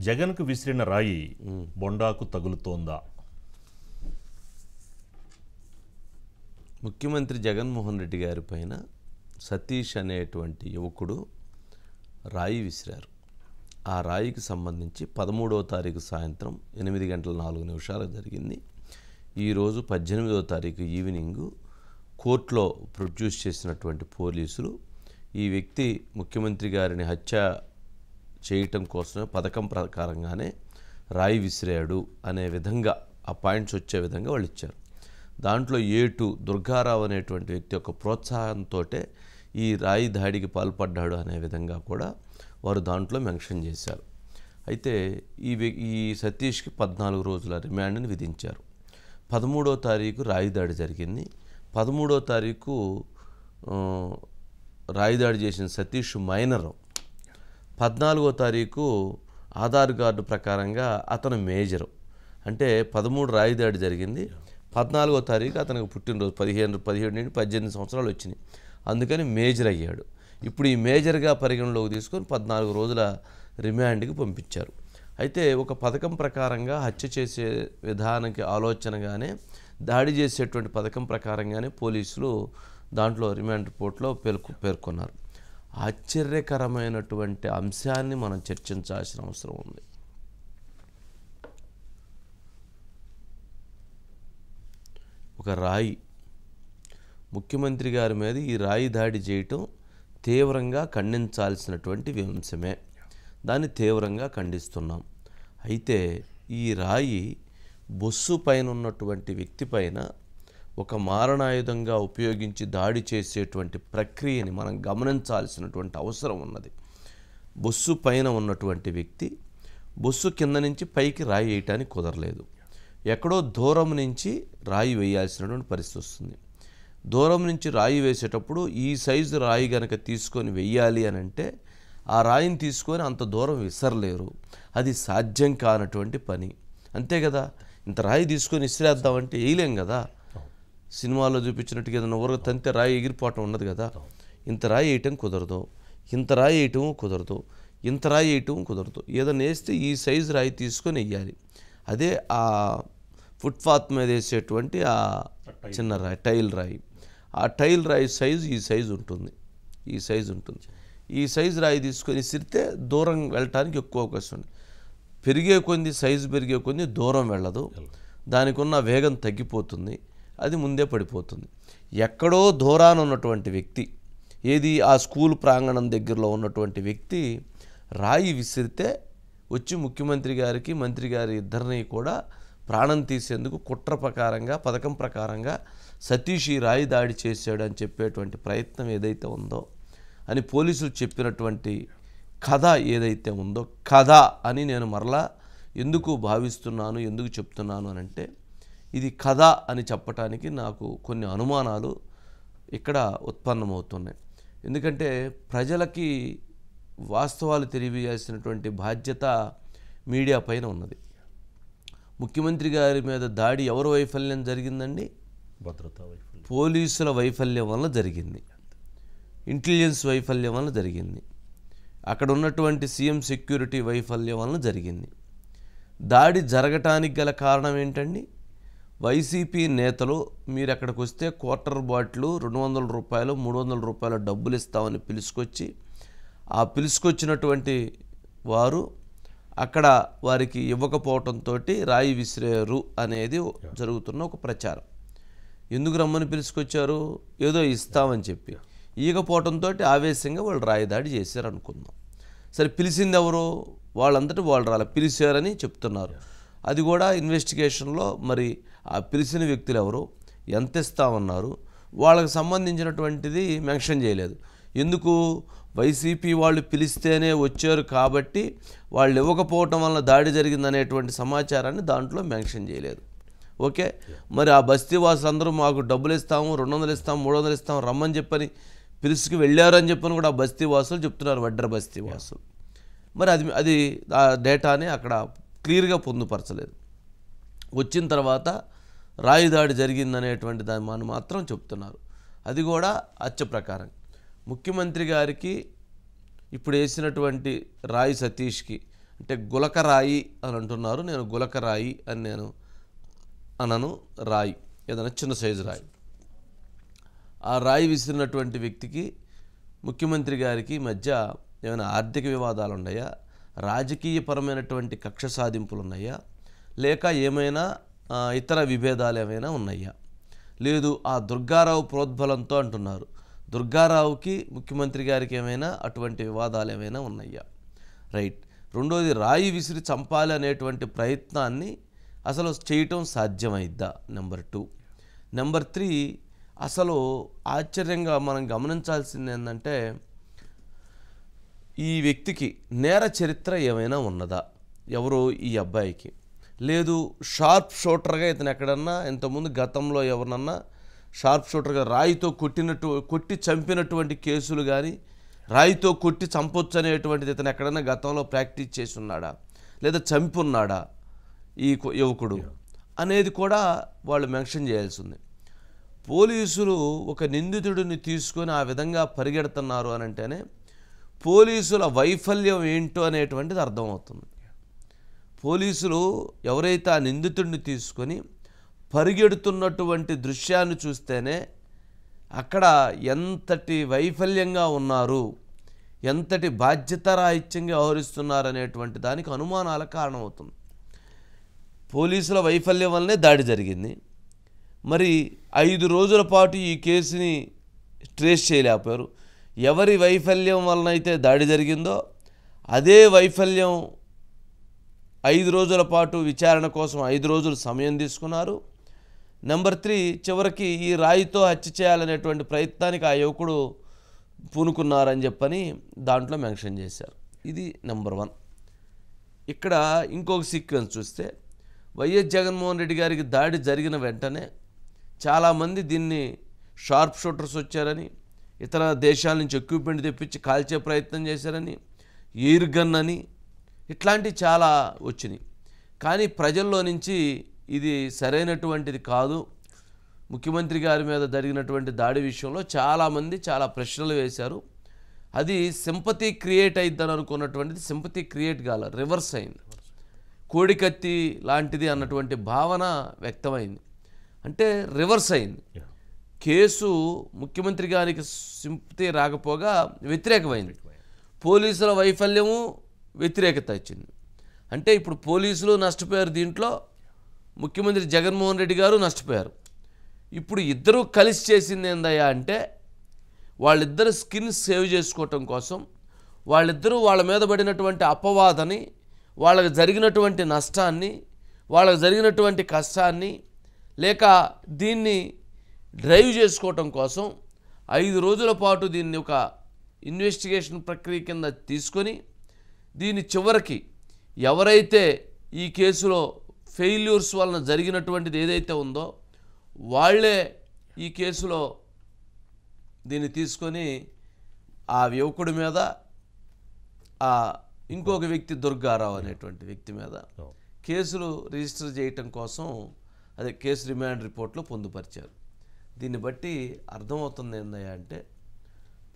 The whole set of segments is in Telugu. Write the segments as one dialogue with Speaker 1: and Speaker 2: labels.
Speaker 1: జగన్కు విసిరిన రాయి బొండాకు తగులుతోందా?
Speaker 2: ముఖ్యమంత్రి జగన్మోహన్ రెడ్డి గారి పైన సతీష్ అనేటువంటి యువకుడు రాయి విసిరారు. ఆ రాయికి సంబంధించి 13వ తారీఖు సాయంత్రం 8:04 జరిగింది. ఈరోజు 18వ తారీఖు ఈవినింగు కోర్టులో ప్రొడ్యూస్ చేసినటువంటి పోలీసులు ఈ వ్యక్తి ముఖ్యమంత్రి గారిని హత్య చేయటం కోసమే పథకం ప్రకారంగానే రాయి విసిరాడు అనే విధంగా ఆ పాయింట్స్ వచ్చే విధంగా వాళ్ళు ఇచ్చారు. దాంట్లో ఏటు దుర్గారావు అనేటువంటి వ్యక్తి యొక్క ప్రోత్సాహంతో ఈ రాయి దాడికి పాల్పడ్డాడు అనే విధంగా కూడా వారు దాంట్లో మెన్షన్ చేశారు. అయితే ఈ సతీష్కి 14 రోజుల రిమాండ్ని విధించారు. 13వ తారీఖు రాయి దాడి జరిగింది. 13వ తారీఖు రాయి దాడి చేసిన సతీష్ మైనర్. 14వ తారీఖు ఆధార్ కార్డు ప్రకారంగా అతను మేజరు. అంటే 13 రాయి దాడి జరిగింది. 14వ తారీఖు అతనికి పుట్టినరోజు 17 నుండి 18 సంవత్సరాలు వచ్చినాయి. అందుకని మేజర్ అయ్యాడు. ఇప్పుడు ఈ మేజర్గా పరిగణలోకి తీసుకొని 14 రోజుల రిమాండ్కి పంపించారు. అయితే ఒక పథకం ప్రకారంగా హత్య చేసే విధానానికి ఆలోచనగానే దాడి చేసేటువంటి పథకం ప్రకారంగానే పోలీసులు దాంట్లో రిమాండ్ రిపోర్ట్లో పేర్కొన్నారు. ఆశ్చర్యకరమైనటువంటి అంశాన్ని మనం చర్చించాల్సిన అవసరం ఉంది. ఒక రాయి ముఖ్యమంత్రి గారి మీద ఈ రాయి దాడి చేయటం తీవ్రంగా ఖండించాల్సినటువంటి అంశమే. దాన్ని తీవ్రంగా ఖండిస్తున్నాం. అయితే ఈ రాయి బొస్సు పైన ఉన్నటువంటి వ్యక్తి పైన ఒక మారణాయుధంగా ఉపయోగించి దాడి చేసేటువంటి ప్రక్రియని మనం గమనించాల్సినటువంటి అవసరం ఉన్నది. బొస్సు పైన ఉన్నటువంటి వ్యక్తి బొస్సు కింద నుంచి పైకి రాయి వేయటానికి కుదరలేదు. ఎక్కడో దూరం నుంచి రాయి వేయాల్సినటువంటి పరిస్థితి వస్తుంది. దూరం నుంచి రాయి వేసేటప్పుడు ఈ సైజు రాయి కనుక తీసుకొని వెయ్యాలి అని అంటే ఆ రాయిని తీసుకొని అంత దూరం విసరలేరు. అది సాధ్యం కానటువంటి పని. అంతే కదా, ఇంత రాయి తీసుకొని విసిరేద్దామంటే వేయలేం కదా. సినిమాలో చూపించినట్టుగా ఏదైనా ఊరగా తంతే రాయి ఎగిరిపోవటం ఉన్నది కదా. ఇంత రాయి వేయటం కుదరదు, ఇంత రాయి వేయటం కుదరదు, ఇంత రాయి వేయటం కుదరదు. ఏదైనా వేస్తే ఈ సైజు రాయి తీసుకొని వెయ్యాలి. అదే ఆ ఫుట్పాత్ మీద వేసేటువంటి ఆ చిన్న రాయి, టైల్ రాయి. ఆ టైల్ రాయి సైజు ఈ సైజు ఉంటుంది, ఈ సైజు ఉంటుంది. ఈ సైజు రాయి తీసుకొని విసిరితే దూరం వెళ్ళటానికి ఎక్కువ అవకాశం ఉంది. పెరిగే కొద్ది సైజు పెరిగే కొద్ది దూరం వెళ్ళదు, దానికి ఉన్న వేగం తగ్గిపోతుంది, అది ముందే పడిపోతుంది. ఎక్కడో దూరాన ఉన్నటువంటి వ్యక్తి, ఏది ఆ స్కూల్ ప్రాంగణం దగ్గరలో ఉన్నటువంటి వ్యక్తి రాయి విసిరితే వచ్చి ముఖ్యమంత్రి గారికి మంత్రి గారి ఇద్దరిని కూడా ప్రాణం తీసేందుకు కుట్ర ప్రకారంగా పథకం ప్రకారంగా సతీష్ ఈ రాయి దాడి చేశాడు అని చెప్పేటువంటి ప్రయత్నం ఏదైతే ఉందో అని పోలీసులు చెప్పినటువంటి కథ ఏదైతే ఉందో కథ అని నేను మరలా ఎందుకు భావిస్తున్నాను, ఎందుకు చెప్తున్నాను అని అంటే ఇది కథ అని చెప్పటానికి నాకు కొన్ని అనుమానాలు ఇక్కడ ఉత్పన్నమవుతున్నాయి. ఎందుకంటే ప్రజలకి వాస్తవాలు తెలియజేయాల్సినటువంటి బాధ్యత మీడియా పైన ఉన్నది. ముఖ్యమంత్రి గారి మీద దాడి ఎవరి వైఫల్యం జరిగిందండి?
Speaker 1: భద్రతా వైఫల్యం,
Speaker 2: పోలీసుల వైఫల్యం వల్ల జరిగింది, ఇంటెలిజెన్స్ వైఫల్యం వల్ల జరిగింది, అక్కడ ఉన్నటువంటి సీఎం సెక్యూరిటీ వైఫల్యం వల్ల జరిగింది. దాడి జరగటానికి గల కారణం ఏంటండి? వైసీపీ నేతలు మీరు అక్కడికి వస్తే క్వార్టర్ బాటిల్ 200 రూపాయలు 300 రూపాయల డబ్బులు ఇస్తామని పిలుచుకొచ్చి ఆ పిలుచుకొచ్చినటువంటి వారు అక్కడ వారికి ఇవ్వకపోవటంతో రాయి విసిరారు అనేది జరుగుతున్న ఒక ప్రచారం. ఎందుకు రమ్మని పిలుచుకొచ్చారు? ఏదో ఇస్తామని చెప్పి. ఈగపోవటంతో ఆవేశంగా వాళ్ళు రాయి దాడి చేశారు అనుకుందాం. సరే, పిలిచింది ఎవరు? వాళ్ళంతటి వాళ్ళు రాలే, పిలిచారని చెప్తున్నారు. అది కూడా ఇన్వెస్టిగేషన్లో మరి ఆ పిలిచిన వ్యక్తులు ఎవరు, ఎంత ఇస్తామన్నారు, వాళ్ళకి సంబంధించినటువంటిది మెన్షన్ చేయలేదు. ఎందుకు? వైసీపీ వాళ్ళు పిలిస్తేనే వచ్చారు కాబట్టి వాళ్ళు ఇవ్వకపోవటం వల్ల దాడి జరిగిందనేటువంటి సమాచారాన్ని దాంట్లో మెన్షన్ చేయలేదు. ఓకే, మరి ఆ బస్తీవాసులు అందరూ మాకు డబ్బులు ఇస్తాము, 200 ఇస్తాము, 300 ఇస్తాము రమ్మని చెప్పని పిలుచుకు వెళ్ళారని చెప్పని కూడా ఆ బస్తీవాసులు చెప్తున్నారు, వడ్డర బస్తీవాసులు. మరి అది ఆ డేటాని అక్కడ క్లియర్గా పొందుపరచలేదు. వచ్చిన తర్వాత రాయి దాడి జరిగిందనేటువంటి దాన్ని మనం మాత్రం చెప్తున్నారు. అది కూడా హత్య ప్రకారం. ముఖ్యమంత్రి గారికి ఇప్పుడు వేసినటువంటి రాయి సతీష్కి అంటే గులకరాయి అని అంటున్నారు, నేను గులకరాయి అని నేను అనను. రాయి ఏదైనా చిన్న సైజు రాయి. ఆ రాయి విసిరినటువంటి వ్యక్తికి ముఖ్యమంత్రి గారికి మధ్య ఏమైనా ఆర్థిక వివాదాలు ఉన్నాయా, రాజకీయపరమైనటువంటి కక్ష సాధింపులు ఉన్నాయా, లేక ఏమైనా ఇతర విభేదాలు ఏమైనా ఉన్నాయా? లేదు, ఆ దుర్గారావు ప్రోద్బలంతో అంటున్నారు. దుర్గారావుకి ముఖ్యమంత్రి గారికి ఏమైనా అటువంటి వివాదాలు ఏమైనా ఉన్నాయా? రైట్. రెండోది, రాయి విసిరి చంపాలి అనేటువంటి ప్రయత్నాన్ని అసలు చేయటం సాధ్యమైద్దా? నెంబర్ 2. నెంబర్ 3, అసలు ఆశ్చర్యంగా మనం గమనించాల్సింది ఏంటంటే ఈ వ్యక్తికి నేర చరిత్ర ఏమైనా ఉన్నదా? ఎవరు ఈ అబ్బాయికి? లేదు, షార్ప్ షూటర్గా ఇతను ఎక్కడన్నా ఇంతకుముందు గతంలో ఎవరినన్నా షార్ప్ షూటర్గా రాయితో కొట్టి చంపినటువంటి కేసులు కానీ, రాయితో కొట్టి చంపొచ్చు అనేటువంటిది ఇతను ఎక్కడన్నా గతంలో ప్రాక్టీస్ చేసి ఉన్నాడా, లేదా చంపి ఉన్నాడా ఈ యువకుడు అనేది కూడా వాళ్ళు మెన్షన్ చేయాల్సి ఉంది. పోలీసులు ఒక నిందితుడిని తీసుకొని ఆ విధంగా పరిగెడుతున్నారు అని అంటేనే పోలీసుల వైఫల్యం ఏంటో అనేటువంటిది అర్థమవుతుంది. పోలీసులు ఎవరైతే ఆ నిందితుడిని తీసుకొని పరిగెడుతున్నటువంటి దృశ్యాన్ని చూస్తేనే అక్కడ ఎంతటి వైఫల్యంగా ఉన్నారు, ఎంతటి బాధ్యతారాహిత్యంగా వ్యవహరిస్తున్నారు అనేటువంటి దానికి అనుమానాలకు కారణమవుతుంది. పోలీసుల వైఫల్యం వల్లనే దాడి జరిగింది. మరి 5 రోజుల పాటు ఈ కేసుని ట్రేస్ చేయలేకపోయారు. ఎవరి వైఫల్యం వలనైతే దాడి జరిగిందో అదే వైఫల్యం 5 రోజుల పాటు విచారణ కోసం 5 రోజులు సమయం తీసుకున్నారు. నెంబర్ 3, చివరికి ఈ రాయితో హత్య చేయాలనేటువంటి ప్రయత్నానికి ఆ యువకుడు పూనుకున్నారని చెప్పని దాంట్లో మెన్షన్ చేశారు. ఇది నెంబర్ 1. ఇక్కడ ఇంకొక సీక్వెన్స్ చూస్తే వైఎస్ జగన్మోహన్ రెడ్డి గారికి దాడి జరిగిన వెంటనే చాలామంది దీన్ని షార్ప్ షూటర్స్ వచ్చారని, ఇతర దేశాల నుంచి ఎక్విప్మెంట్ తెప్పించి కాల్చే ప్రయత్నం చేశారని, ఎయిర్ గన్ అని, ఇట్లాంటివి చాలా వచ్చినాయి. కానీ ప్రజల్లో నుంచి ఇది సరైనటువంటిది కాదు, ముఖ్యమంత్రి గారి మీద జరిగినటువంటి దాడి విషయంలో చాలామంది చాలా ప్రశ్నలు వేశారు. అది సింపతి క్రియేట్ అయిద్దని అనుకున్నటువంటిది సింపతి క్రియేట్ కాల, రివర్స్ అయింది. కోడికత్తి లాంటిది అన్నటువంటి భావన వ్యక్తమైంది. అంటే రివర్స్ అయింది. కేసు ముఖ్యమంత్రి గారికి సింపతి రాకపోగా వ్యతిరేకమైంది. పోలీసుల వైఫల్యము వ్యతిరేకత వచ్చింది. అంటే ఇప్పుడు పోలీసులు నష్టపోయారు, దీంట్లో ముఖ్యమంత్రి జగన్మోహన్ రెడ్డి గారు నష్టపోయారు. ఇప్పుడు ఇద్దరూ కలిసి చేసింది ఏందయ్యా అంటే వాళ్ళిద్దరు స్కిన్ సేవ్ చేసుకోవటం కోసం, వాళ్ళిద్దరూ వాళ్ళ మీద పడినటువంటి అపవాదని, వాళ్ళకి జరిగినటువంటి నష్టాన్ని, వాళ్ళకి జరిగినటువంటి కష్టాన్ని, లేక దీన్ని డ్రైవ్ చేసుకోవటం కోసం 5 రోజుల పాటు దీన్ని ఒక ఇన్వెస్టిగేషన్ ప్రక్రియ కింద తీసుకొని దీని చివరికి ఎవరైతే ఈ కేసులో ఫెయిల్యూర్స్ వలన జరిగినటువంటిది ఏదైతే ఉందో వాళ్ళే ఈ కేసులో దీన్ని తీసుకొని ఆ యువకుడి మీద, ఆ ఇంకొక వ్యక్తి దుర్గారావు అనేటువంటి వ్యక్తి మీద కేసులు రిజిస్టర్ చేయటం కోసం అదే కేసు రిమాండ్ రిపోర్ట్లో పొందుపరిచారు. దీన్ని బట్టి అర్థమవుతుంది ఏందయ్యా అంటే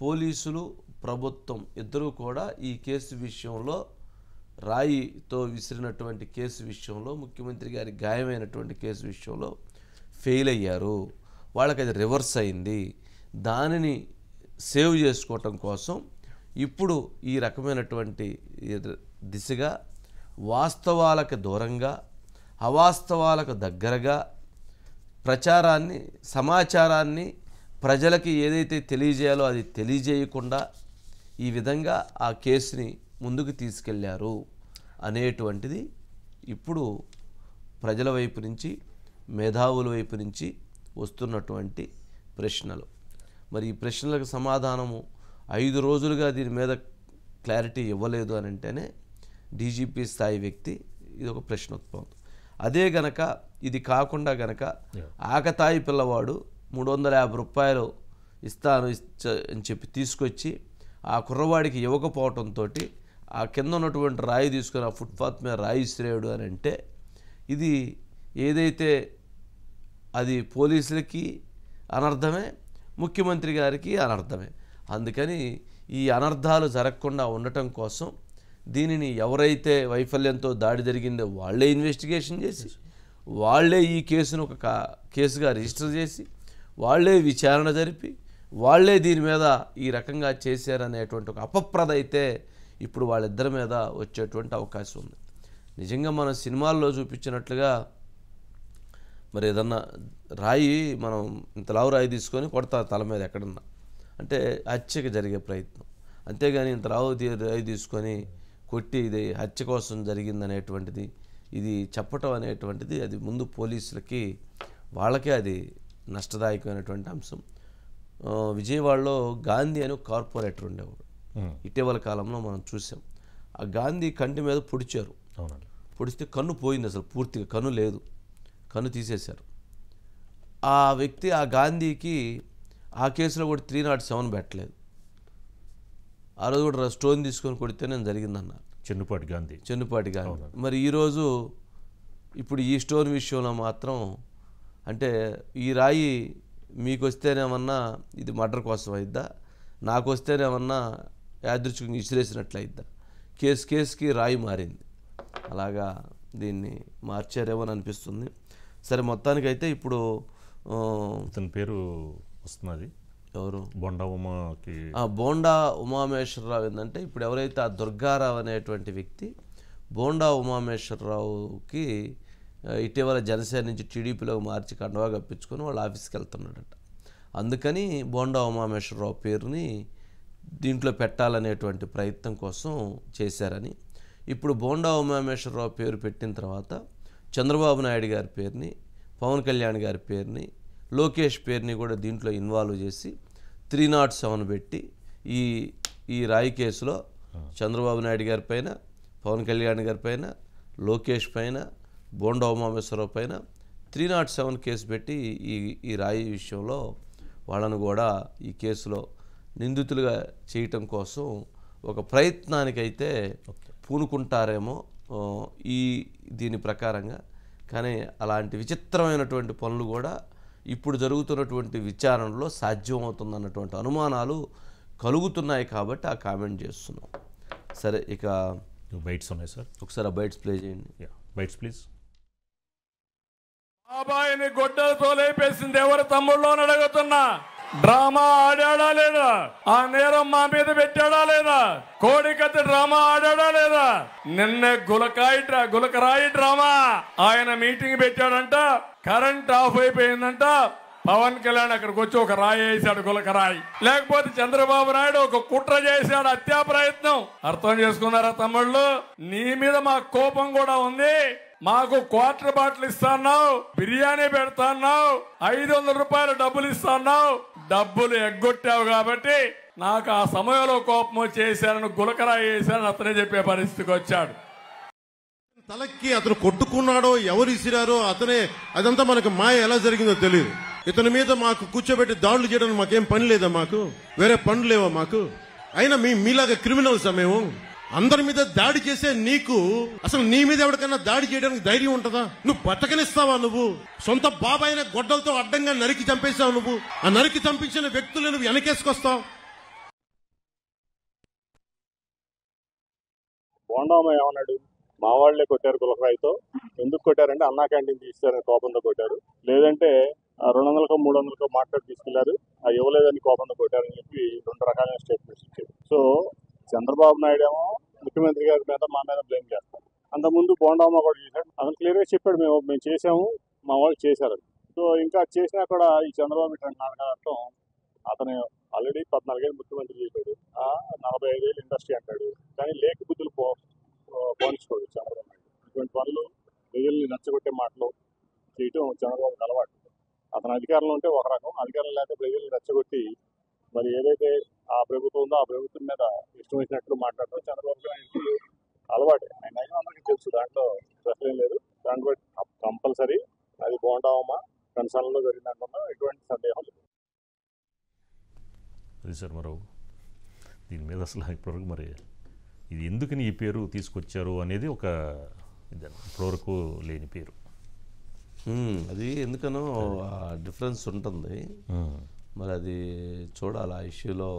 Speaker 2: పోలీసులు, ప్రభుత్వం ఇద్దరూ కూడా ఈ కేసు విషయంలో, రాయితో విసిరినటువంటి కేసు విషయంలో, ముఖ్యమంత్రి గారి గాయమైనటువంటి కేసు విషయంలో ఫెయిల్ అయ్యారు. వాళ్ళకి అది రివర్స్ అయింది. దానిని సేవ్ చేసుకోవటం కోసం ఇప్పుడు ఈ రకమైనటువంటి దిశగా వాస్తవాలకు దూరంగా, అవాస్తవాలకు దగ్గరగా ప్రచారాన్ని, సమాచారాన్ని ప్రజలకి ఏదైతే తెలియజేయాలో అది తెలియజేయకుండా ఈ విధంగా ఆ కేసుని ముందుకు తీసుకెళ్లారు అనేటువంటిది ఇప్పుడు ప్రజల వైపు నుంచి, మేధావుల వైపు నుంచి వస్తున్నటువంటి ప్రశ్నలు. మరి ఈ ప్రశ్నలకు సమాధానము 5 రోజులుగా దీని మీద క్లారిటీ ఇవ్వలేదు అని అంటేనే డీజీపీ స్థాయి వ్యక్తి ఇది ఒక ప్రశ్న ఉత్పన్నం. అదే గనక ఇది కాకుండా గనక ఆకతాయి పిల్లవాడు 350 రూపాయలు ఇస్తాను అని చెప్పి తీసుకొచ్చి ఆ కుర్రవాడికి ఇవ్వకపోవటంతో ఆ కింద ఉన్నటువంటి రాయి తీసుకొని ఆ ఫుట్పాత్ మీద రాయి ఇసిరేడు అని అంటే ఇది ఏదైతే అది పోలీసులకి అనర్థమే, ముఖ్యమంత్రి గారికి అనర్థమే. అందుకని ఈ అనర్థాలు జరగకుండా ఉండటం కోసం దీనిని ఎవరైతే వైఫల్యంతో దాడి జరిగిందో వాళ్ళే ఇన్వెస్టిగేషన్ చేసి వాళ్ళే ఈ కేసును ఒక కేసుగా రిజిస్టర్ చేసి వాళ్ళే విచారణ జరిపి వాళ్ళే దీని మీద ఈ రకంగా చేశారనేటువంటి ఒక అపప్రద అయితే ఇప్పుడు వాళ్ళిద్దరి మీద వచ్చేటువంటి అవకాశం ఉంది. నిజంగా మన సినిమాల్లో చూపించినట్లుగా మరి ఏదన్నా రాయి మనం ఇంతలావు రాయి తీసుకొని కొడతారు తల మీద ఎక్కడన్నా, అంటే హత్యకి జరిగే ప్రయత్నం. అంతేగాని ఇంతలావు రాయి తీసుకొని కొట్టి ఇది హత్య కోసం జరిగిందనేటువంటిది ఇది చెప్పటం అనేటువంటిది అది ముందు పోలీసులకి వాళ్ళకే అది నష్టదాయకమైనటువంటి అంశం. విజయవాడలో గాంధీ అని ఒక కార్పొరేటర్ ఉండేవాడు. ఇటీవల కాలంలో మనం చూసాం. ఆ గాంధీ కంటి మీద పొడిచారు. పొడిస్తే కన్ను పోయింది, అసలు పూర్తిగా కన్ను లేదు, కన్ను తీసేశారు. ఆ వ్యక్తి ఆ గాంధీకి ఆ కేసులో కూడా 307 పెట్టలేదు. ఆ రోజు కూడా స్టోన్ తీసుకొని కొడితే నేను జరిగిందన్నారు
Speaker 1: చెన్నుపాటి గాంధీ.
Speaker 2: మరి ఈరోజు ఇప్పుడు ఈ స్టోన్ విషయంలో మాత్రం అంటే ఈ రాయి మీకు వస్తేనేమన్నా ఇది మర్డర్ కోసం అయిద్దా, నాకు వస్తేనేమన్నా యాదృచ్ఛికంగా ఇసిరేసినట్లయిద్దా, కేసుకి రాయి మారింది. అలాగా దీన్ని మార్చారేమో అనిపిస్తుంది. సరే మొత్తానికైతే ఇప్పుడు
Speaker 1: అతని పేరు వస్తున్నది
Speaker 2: ఎవరు
Speaker 1: బోండా
Speaker 2: ఉమామేశ్వరరావు ఏంటంటే ఇప్పుడు ఎవరైతే ఆ దుర్గారావు అనేటువంటి వ్యక్తి బోండా ఉమామేశ్వరరావుకి ఇటీవల జనసేన నుంచి టీడీపీలో మార్చి కండవా కప్పించుకొని వాళ్ళ ఆఫీస్కి వెళ్తున్నాడట. అందుకని బోండా ఉమామేశ్వరరావు పేరుని దీంట్లో పెట్టాలనేటువంటి ప్రయత్నం కోసం చేశారని, ఇప్పుడు బోండా ఉమామేశ్వరరావు పేరు పెట్టిన తర్వాత చంద్రబాబు నాయుడు గారి పేరుని, పవన్ కళ్యాణ్ గారి పేరుని, లోకేష్ పేరుని కూడా దీంట్లో ఇన్వాల్వ్ చేసి 307 పెట్టి ఈ రాయి కేసులో చంద్రబాబు నాయుడు గారి పైన, పవన్ కళ్యాణ్ గారి పైన, లోకేష్ పైన, బోండా ఉమామేశ్వరరావు పైన 307 కేసు పెట్టి ఈ రాయి విషయంలో వాళ్ళను కూడా ఈ కేసులో నిందితులుగా చేయటం కోసం ఒక ప్రయత్నానికైతే పూనుకుంటారేమో దీని ప్రకారంగా. కానీ అలాంటి విచిత్రమైనటువంటి పనులు కూడా ఇప్పుడు జరుగుతున్నటువంటి విచారణలో సాధ్యమవుతుందన్నటువంటి అనుమానాలు కలుగుతున్నాయి కాబట్టి ఆ కామెంట్ చేస్తున్నాం. సరే, ఇక
Speaker 1: బైట్స్ ఉన్నాయి సార్,
Speaker 2: ఒకసారి ఆ బైట్స్ ప్లే చేయండి.
Speaker 1: Bites please.
Speaker 3: బాబాయిని గొడ్డలతో లేపేసింది ఎవరు తమ్ముళ్ళు అని అడుగుతున్నా. డ్రామా ఆడాడా లేదా? ఆ నేరం మా మీద పెట్టాడా లేదా? కోడికత్తి డ్రామా ఆడాడా లేదా? నిన్నే గులకరాయి డ్రామా. ఆయన మీటింగ్ పెట్టాడంట, కరెంట్ ఆఫ్ అయిపోయిందంట. పవన్ కళ్యాణ్ అక్కడికి వచ్చి ఒక రాయి వేసాడు, గులకరాయి. లేకపోతే చంద్రబాబు నాయుడు ఒక కుట్ర చేశాడు, హత్యా ప్రయత్నం. అర్థం చేసుకున్నారా తమ్ముళ్ళు? నీ మీద మా కోపం కూడా ఉంది. మాకు క్వార్టర్ బాటిల్ ఇస్తాన్నావు, బిర్యానీ పెడతాన్నావు, 500 రూపాయలు డబ్బులు ఇస్తాన్నావు, డబ్బులు ఎగ్గొట్టావు కాబట్టి నాకు ఆ సమయంలో కోపం వచ్చేసానని గులకరాయి వేసానని అతనే చెప్పే పరిస్థితికి వచ్చాడు.
Speaker 4: తలకి అతను కొట్టుకున్నాడో ఎవరు ఇసిరారో అతనే, అదంతా మనకు మాయ ఎలా జరిగిందో తెలియదు. ఇతని మీద మాకు కూర్చోబెట్టి దాడులు చేయడానికి మాకేం పని లేదా? మాకు వేరే పనులు లేవా మాకు? అయినా మీలాగా క్రిమినల్స్ మేము అందరి మీద దాడి చేసే నీకు అసలు నీ మీద ఎవరికైనా దాడి చేయడానికి ధైర్యం ఉంటుందా? నువ్వు బతకనిస్తావా? నువ్వు సొంత బాబాయిన గొడ్డలతో అడ్డంగా నరికి చంపేశావు. నువ్వు ఆ నరికి చంపించిన వ్యక్తులు నువ్వు వెనకేసుకొస్తావు.
Speaker 5: బోండామ ఏమన్నాడు? మా వాళ్లే కొట్టారు గులకరాయితో. ఎందుకు కొట్టారంటే అన్నా క్యాంటీన్ తీస్తారని కోపంతో కొట్టారు, లేదంటే 200కో 300కో మాట్లాడి తీసుకెళ్లారు, అది ఇవ్వలేదని కోపంతో కొట్టారని చెప్పి 2 రకాలైన స్టేట్మెంట్స్ ఇచ్చారు. సో చంద్రబాబు నాయుడు ఏమో ముఖ్యమంత్రి గారి మీద మా మీద బ్లేమ్ చేస్తారు. అంతకుముందు బోండామ కూడా చేశాడు, అతను క్లియర్గా చెప్పాడు మేము చేసాము, మా వాళ్ళు చేశారు. సో ఇంకా చేసినా కూడా ఈ చంద్రబాబు ఇట్లాంటి నాటకం. అతను ఆల్రెడీ 14 ఏళ్ళు ముఖ్యమంత్రి చేశాడు, 45 ఏళ్ళు ఇండస్ట్రీ అంటాడు, కానీ లేక బుద్ధులు పోనించుకోడు చంద్రబాబు నాయుడు. ఇటువంటి పనులు ప్రజల్ని నచ్చగొట్టే మాటలు చేయటం చంద్రబాబుకి అలవాటు. అతను అధికారంలో ఉంటే ఒక రకం, అధికారం లేకపోతే ప్రజల్ని రెచ్చగొట్టి మరి ఏదైతే ఆ ప్రభుత్వం ఉందో ఆ ప్రభుత్వం మీద ఇష్టం వచ్చినట్లు మాట్లాడటం చంద్రబాబు నాయుడు అలవాటే. ఆయన అందరికీ తెలుసు, దాంట్లో ప్రశ్న లేదు. దాంట్లో కంపల్సరీ అది బోండామా కన్సర్న్లో జరిగిందంటున్నా ఎటువంటి సందేహం లేదు.
Speaker 1: అది సార్ మరో దీని మీద అసలు ఇప్పటివరకు మరి ఇది ఎందుకని ఈ పేరు తీసుకొచ్చారు అనేది ఒక ఇప్పటివరకు లేని పేరు.
Speaker 2: అది ఎందుకనో డిఫరెన్స్ ఉంటుంది. మరి అది చూడాలి ఆ ఇష్యూలో.